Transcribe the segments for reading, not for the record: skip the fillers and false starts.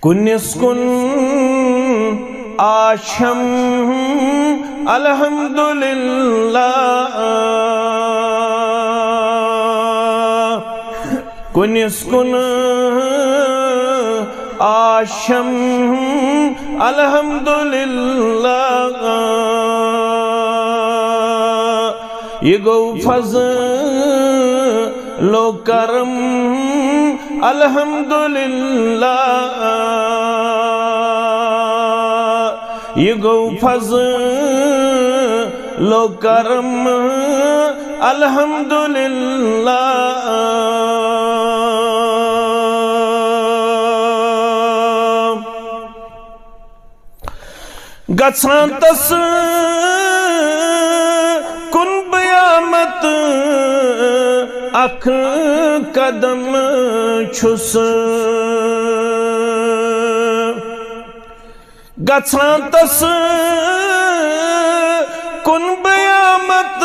کنس کن آشم الحمدللہ کنس کن آشم الحمدللہ یہ گو فضل و کرم الحمدللہ یہ گو فضل و کرم الحمدللہ گژھان تس کن بیامت اکھ قدم چھس گژھان تس کن بیامت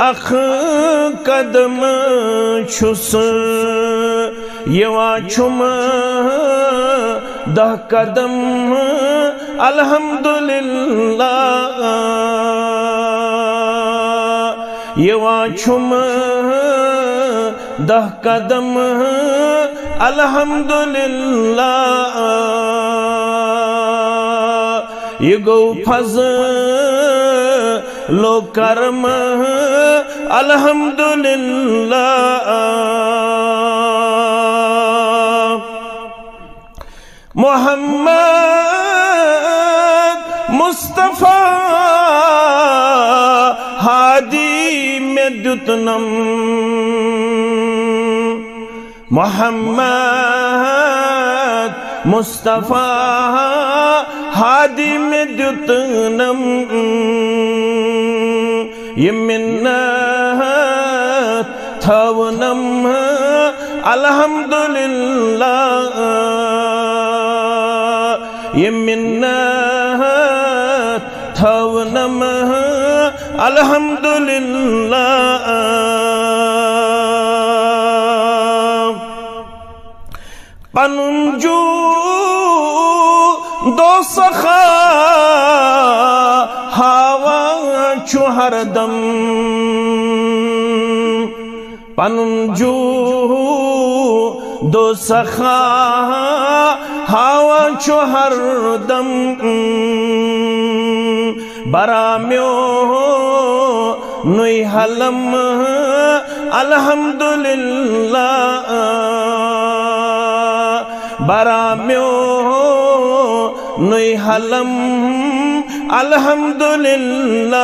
اکھ قدم چھس یوان چھم دہ قدم الحمدللہ یوان چھم دہ قدم الحمدللہ یہ گو فضل و کرم الحمدللہ محمد مصطفیٰ ہادی میں دتنم محمد مصطفیٰ ہادی میں دتنم یہ منت تھونم الحمدللہ یہ منت تھونم الحمدللہ پنن جو دو سخا ہوا چھو ہر دم پنن جو دو سخا ہوا چھو ہر دم برامیو نوی حلم الحمدللہ برامیو نوی حلم الحمدللہ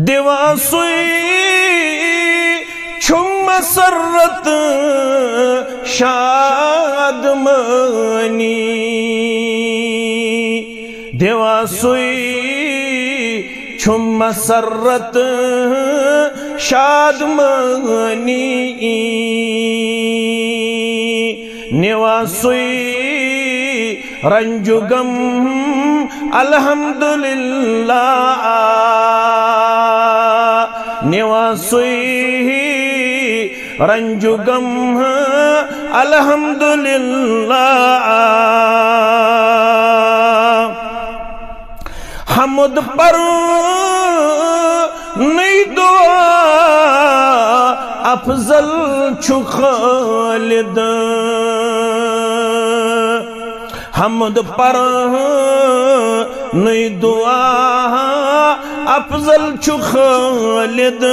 دیوان سوئی چھم مسرت شادمانی دیوان سوئی چھم مسرت شادمانی نیوان سوئی رنجو غم الحمدللہ نیوان سوئی رنجو غم الحمدللہ حمد پر نئی دعا افضل چھو خالد حمد پر نئی دعا افضل چھو خالد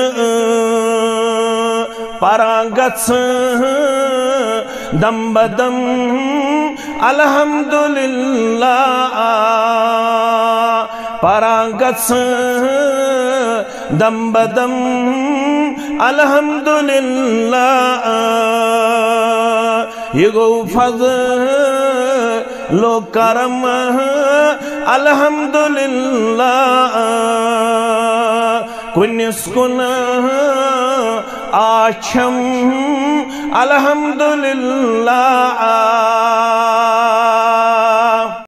پرانگت دم بدم الحمدللہ پرانگت دم بدم الحمدللہ یہ گو فضل و کرم الحمدللہ کنس کن آشم الحمدللہ